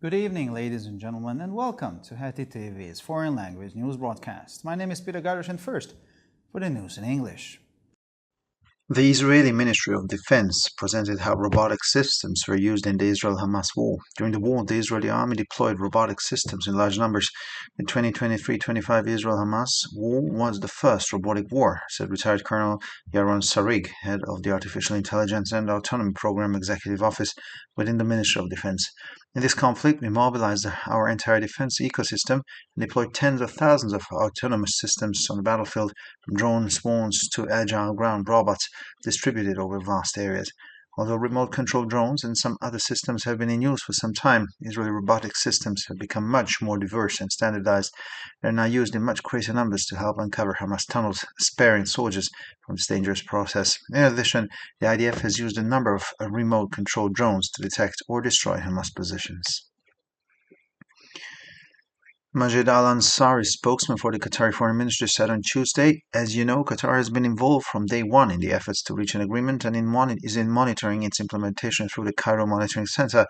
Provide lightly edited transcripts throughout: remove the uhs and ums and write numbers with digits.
Good evening, ladies and gentlemen, and welcome to Heti TV's foreign language news broadcast. My name is Peter Gardosh, and first, for the news in English. The Israeli Ministry of Defense presented how robotic systems were used in the Israel-Hamas war. During the war, the Israeli army deployed robotic systems in large numbers. The 2023-25 Israel-Hamas war was the first robotic war, said retired Colonel Yaron Sarig, head of the Artificial Intelligence and Autonomy Program Executive Office within the Ministry of Defense. In this conflict, we mobilized our entire defense ecosystem and deployed tens of thousands of autonomous systems on the battlefield, from drone spawns to agile ground robots distributed over vast areas. Although remote-controlled drones and some other systems have been in use for some time, Israeli robotic systems have become much more diverse and standardized. They are now used in much greater numbers to help uncover Hamas tunnels, sparing soldiers from this dangerous process. In addition, the IDF has used a number of remote-controlled drones to detect or destroy Hamas positions. Majid al-Ansari, spokesman for the Qatari Foreign Ministry, said on Tuesday, "As you know, Qatar has been involved from day one in the efforts to reach an agreement and is in monitoring its implementation through the Cairo Monitoring Center,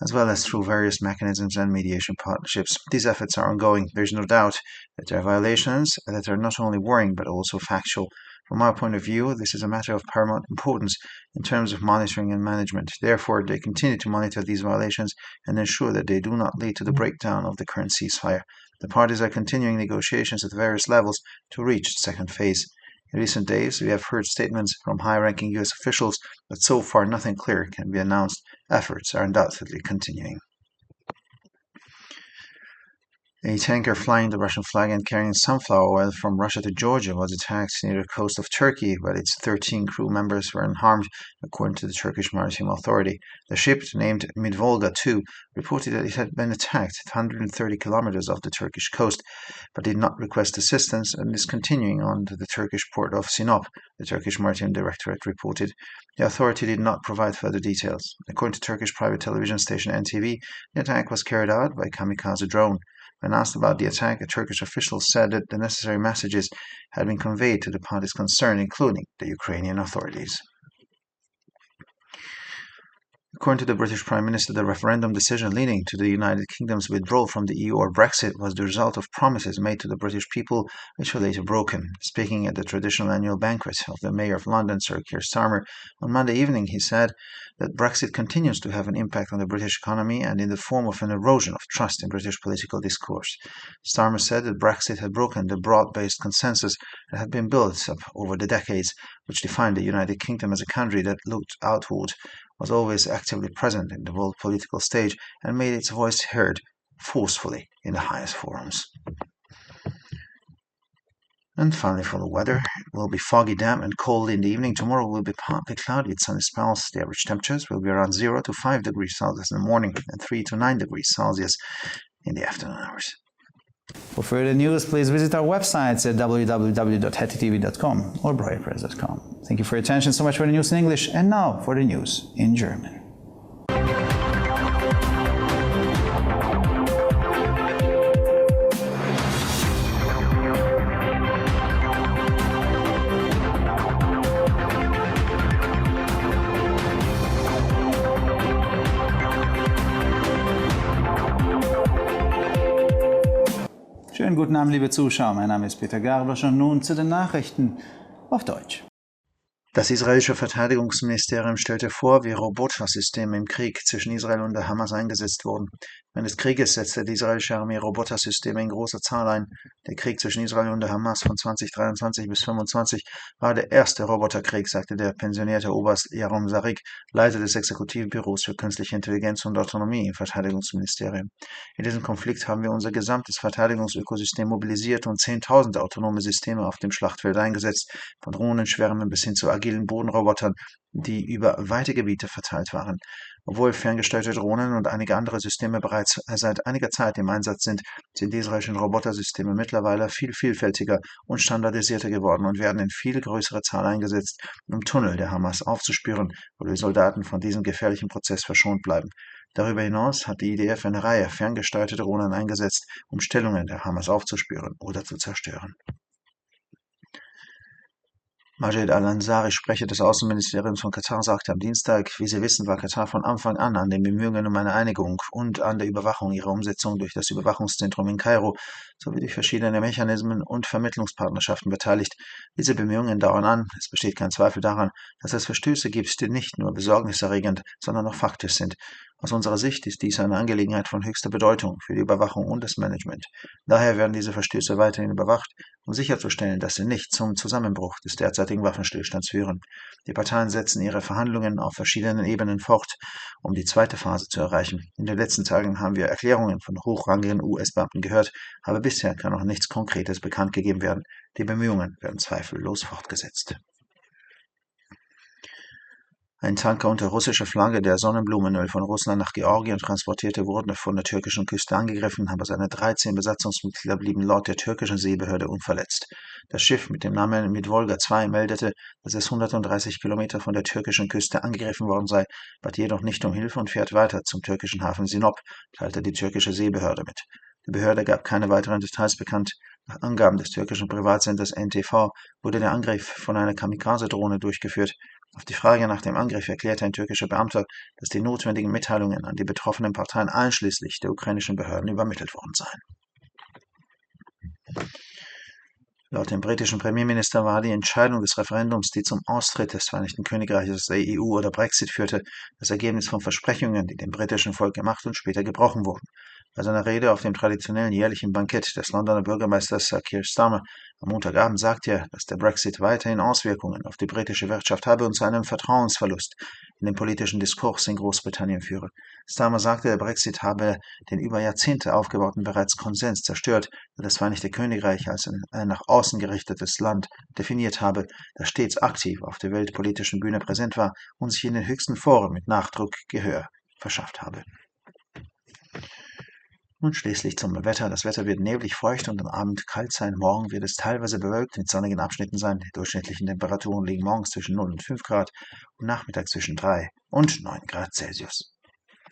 as well as through various mechanisms and mediation partnerships. These efforts are ongoing. There is no doubt that there are violations that are not only worrying but also factual. From our point of view, this is a matter of paramount importance in terms of monitoring and management. Therefore, they continue to monitor these violations and ensure that they do not lead to the breakdown of the current ceasefire. The parties are continuing negotiations at various levels to reach the second phase. In recent days, we have heard statements from high-ranking U.S. officials, but so far nothing clear can be announced. Efforts are undoubtedly continuing." A tanker flying the Russian flag and carrying sunflower oil from Russia to Georgia was attacked near the coast of Turkey, but its 13 crew members were unharmed, according to the Turkish Maritime Authority. The ship, named Midvolga II, reported that it had been attacked at 130 kilometers off the Turkish coast, but did not request assistance and is continuing on to the Turkish port of Sinop, the Turkish Maritime Directorate reported. The authority did not provide further details. According to Turkish private television station NTV, the attack was carried out by a kamikaze drone. When asked about the attack, a Turkish official said that the necessary messages had been conveyed to the parties concerned, including the Ukrainian authorities. According to the British Prime Minister, the referendum decision leading to the United Kingdom's withdrawal from the EU or Brexit was the result of promises made to the British people, which were later broken. Speaking at the traditional annual banquet of the Mayor of London, Sir Keir Starmer, on Monday evening, he said that Brexit continues to have an impact on the British economy and in the form of an erosion of trust in British political discourse. Starmer said that Brexit had broken the broad-based consensus that had been built up over the decades, which defined the United Kingdom as a country that looked outward, was always actively present in the world political stage, and made its voice heard forcefully in the highest forums. And finally, for the weather, it will be foggy, damp, and cold in the evening. Tomorrow will be partly cloudy with sunny spells. The average temperatures will be around 0 to 5 degrees Celsius in the morning and 3 to 9 degrees Celsius in the afternoon hours. For further news, please visit our websites at www.hetitv.com or breuerpress.com. Thank you for your attention. So much for the news in English, and now for the news in German. Schönen guten Abend, liebe Zuschauer. Mein Name ist Peter Gardosh und nun zu den Nachrichten auf Deutsch. Das israelische Verteidigungsministerium stellte vor, wie Robotersysteme im Krieg zwischen Israel und der Hamas eingesetzt wurden. Während des Krieges setzte die israelische Armee Robotersysteme in großer Zahl ein. Der Krieg zwischen Israel und der Hamas von 2023 bis 2025 war der erste Roboterkrieg, sagte der pensionierte Oberst Yaron Sarig, Leiter des Exekutivbüros für Künstliche Intelligenz und Autonomie im Verteidigungsministerium. In diesem Konflikt haben wir unser gesamtes Verteidigungsökosystem mobilisiert und Zehntausende autonome Systeme auf dem Schlachtfeld eingesetzt, von Drohnenschwärmen bis hin zu agilen Bodenrobotern, die über weite Gebiete verteilt waren. Obwohl ferngesteuerte Drohnen und einige andere Systeme bereits seit einiger Zeit im Einsatz sind, sind die israelischen Robotersysteme mittlerweile viel vielfältiger und standardisierter geworden und werden in viel größerer Zahl eingesetzt, um Tunnel der Hamas aufzuspüren, wo die Soldaten von diesem gefährlichen Prozess verschont bleiben. Darüber hinaus hat die IDF eine Reihe ferngesteuerter Drohnen eingesetzt, um Stellungen der Hamas aufzuspüren oder zu zerstören. Majid al-Ansari, Sprecher des Außenministeriums von Katar, sagte am Dienstag, wie Sie wissen, war Katar von Anfang an den Bemühungen um eine Einigung und an der Überwachung ihrer Umsetzung durch das Überwachungszentrum in Kairo sowie durch verschiedene Mechanismen und Vermittlungspartnerschaften beteiligt. Diese Bemühungen dauern an. Es besteht kein Zweifel daran, dass es Verstöße gibt, die nicht nur besorgniserregend, sondern auch faktisch sind. Aus unserer Sicht ist dies eine Angelegenheit von höchster Bedeutung für die Überwachung und das Management. Daher werden diese Verstöße weiterhin überwacht, um sicherzustellen, dass sie nicht zum Zusammenbruch des derzeitigen Waffenstillstands führen. Die Parteien setzen ihre Verhandlungen auf verschiedenen Ebenen fort, um die zweite Phase zu erreichen. In den letzten Tagen haben wir Erklärungen von hochrangigen US-Beamten gehört, aber bisher kann noch nichts Konkretes bekannt gegeben werden. Die Bemühungen werden zweifellos fortgesetzt. Ein Tanker unter russischer Flagge, der Sonnenblumenöl von Russland nach Georgien transportierte, wurde von der türkischen Küste angegriffen, aber seine 13 Besatzungsmitglieder blieben laut der türkischen Seebehörde unverletzt. Das Schiff mit dem Namen Volga 2 meldete, dass es 130 Kilometer von der türkischen Küste angegriffen worden sei, bat jedoch nicht um Hilfe und fährt weiter zum türkischen Hafen Sinop, teilte die türkische Seebehörde mit. Die Behörde gab keine weiteren Details bekannt. Nach Angaben des türkischen Privatsenders NTV wurde der Angriff von einer Kamikaze-Drohne durchgeführt. Auf die Frage nach dem Angriff erklärte ein türkischer Beamter, dass die notwendigen Mitteilungen an die betroffenen Parteien einschließlich der ukrainischen Behörden übermittelt worden seien. Laut dem britischen Premierminister war die Entscheidung des Referendums, die zum Austritt des Vereinigten Königreiches aus der EU oder Brexit führte, das Ergebnis von Versprechungen, die dem britischen Volk gemacht und später gebrochen wurden. Bei seiner Rede auf dem traditionellen jährlichen Bankett des Londoner Bürgermeisters Sir Keir Starmer am Montagabend sagte er, dass der Brexit weiterhin Auswirkungen auf die britische Wirtschaft habe und zu einem Vertrauensverlust in den politischen Diskurs in Großbritannien führe. Starmer sagte, der Brexit habe den über Jahrzehnte aufgebauten bereits Konsens zerstört, der das Vereinigte Königreich als ein nach außen gerichtetes Land definiert habe, das stets aktiv auf der weltpolitischen Bühne präsent war und sich in den höchsten Foren mit Nachdruck Gehör verschafft habe. Und schließlich zum Wetter. Das Wetter wird neblig, feucht und am Abend kalt sein. Morgen wird es teilweise bewölkt mit sonnigen Abschnitten sein. Die durchschnittlichen Temperaturen liegen morgens zwischen 0 und 5 Grad und nachmittags zwischen 3 und 9 Grad Celsius.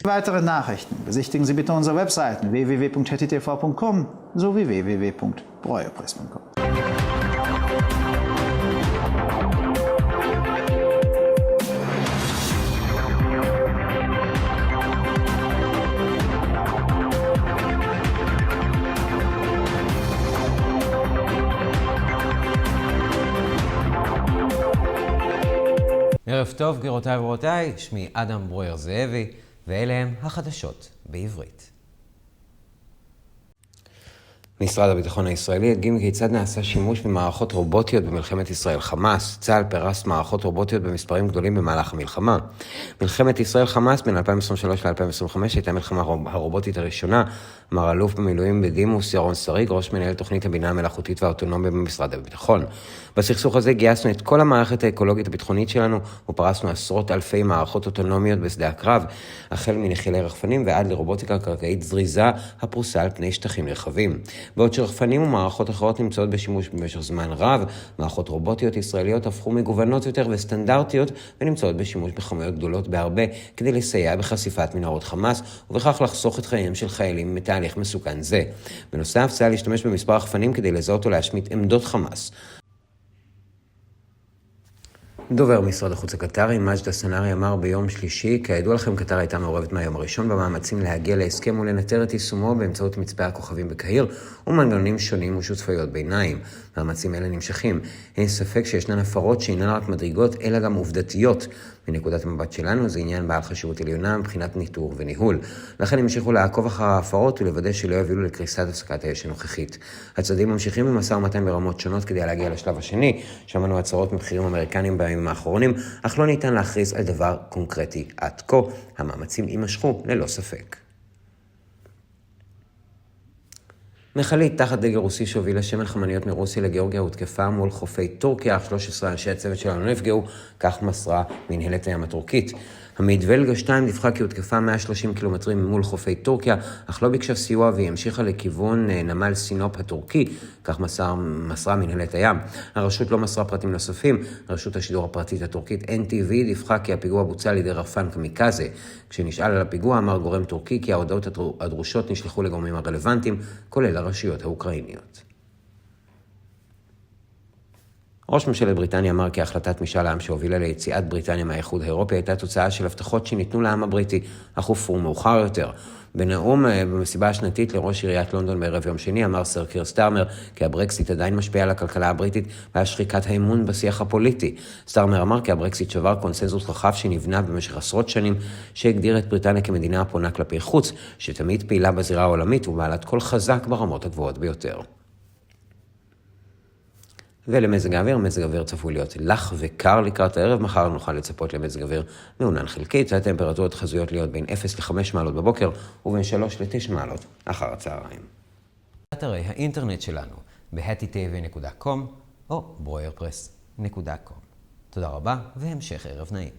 Weitere Nachrichten besichtigen Sie bitte unsere Webseiten www.hettitv.com sowie www.breuerpress.com. ערב טוב, גבירותיי ורבותיי, שמי אדם ברויר זאבי, ואלה הם החדשות בעברית. משרד הביטחון הישראלי הדגים כיצד נעשה שימוש במערכות רובוטיות במלחמת ישראל-חמאס. צה"ל פרס מערכות רובוטיות במספרים גדולים במהלך המלחמה. מלחמת ישראל-חמאס בין 2023 ל-2025 הייתה המלחמה הרובוטית הראשונה, אמר אלוף במילואים בדימוס ירון שריג, ראש מנהל תוכנית הבינה המלאכותית והאוטונומיה במשרד הביטחון. בסכסוך הזה גייסנו את כל המערכת האקולוגית הביטחונית שלנו ופרסנו עשרות אלפי מערכות אוטונומיות בשדה הקרב, החל מנחילי רחפנים ועד לרובוטיקה קרקעית זריזה הפרוסה על פני שטחים רחבים. בעוד שרחפנים ומערכות אחרות נמצאות בשימוש במשך זמן רב, מערכות רובוטיות ישראליות הפכו מגוונות יותר וסטנדרטיות ונמצאות בשימוש בכמויות גדולות בהרבה כדי לסייע בחשיפת מנהרות חמאס ובכך לחסוך את חייהם של חיילים מתהליך מסוכן זה. בנוסף, צה"ל להשתמש במספר רחפנים כדי לזהות ולהשמיט עמדות חמאס. דובר משרד החוץ הקטרי, מג'ד הסנארי, אמר ביום שלישי, כידוע לכם, קטר הייתה מעורבת מהיום הראשון במאמצים להגיע להסכם ולנטר את יישומו באמצעות מצפה הכוכבים בקהיר ומנגנונים שונים ושותפויות ביניים. מאמצים אלה נמשכים. אין ספק שישנן הפרות שאינן רק מדרגות, אלא גם עובדתיות. מנקודת המבט שלנו זה עניין בעל חשיבות עליונה מבחינת ניטור וניהול. לכן המשיכו לעקוב אחר ההפרות ולוודא שלא יובילו לקריסת הפסקת האש הנוכחית. הצדדים ממשיכים במשא ומתן ברמות שונות כדי להגיע לשלב השני. שמענו הצהרות מבכירים אמריקנים בימים האחרונים, אך לא ניתן להכריז על דבר קונקרטי עד כה. המאמצים יימשכו ללא ספק. מכלית תחת דגל רוסי שהובילה שמן חמניות מרוסיה לגיאורגיה הותקפה מול חופי טורקיה, 13 אנשי הצוות שלנו נפגעו, כך מסרה מנהלת הים הטורקית. המדוולגה 2 דיווחה כי הותקפה 130 קילומטרים מול חופי טורקיה, אך לא ביקשה סיוע והיא המשיכה לכיוון נמל סינופ הטורקי, כך מסרה מנהלת הים. הרשות לא מסרה פרטים נוספים. רשות השידור הפרטית הטורקית NTV דיווחה כי הפיגוע בוצע על ידי רחפן קמיקזה. כשנשאל על הפיגוע אמר גורם טורקי כי ההודעות הדרושות נשלחו לגורמים הרלוונטיים, כולל הרשויות האוקראיניות. ראש ממשלת בריטניה אמר כי החלטת משאל העם שהובילה ליציאת בריטניה מהאיחוד האירופי הייתה תוצאה של הבטחות שניתנו לעם הבריטי, אך הופרו מאוחר יותר. בנאום במסיבה השנתית לראש עיריית לונדון בערב יום שני אמר סר קיר סטארמר כי הברקסיט עדיין משפיע על הכלכלה הבריטית ועל שחיקת האמון בשיח הפוליטי. סטארמר אמר כי הברקסיט שבר קונסנזוס רחב שנבנה במשך עשרות שנים שהגדיר את בריטניה כמדינה הפונה כלפי חוץ, שתמיד פעילה בזירה העולמית ובעלת קול חזק ברמות הגבוהות ביותר. ולמזג האוויר, מזג האוויר צפוי להיות לח וקר לקראת הערב, מחר נוכל לצפות למזג האוויר מעונן חלקית, הטמפרטורות חזויות להיות בין 0 ל-5 מעלות בבוקר ובין 3 ל-9 מעלות אחר הצהריים. אתרי האינטרנט שלנו ב-hattitv.com או broyerpress.com. תודה רבה והמשך ערב נעים.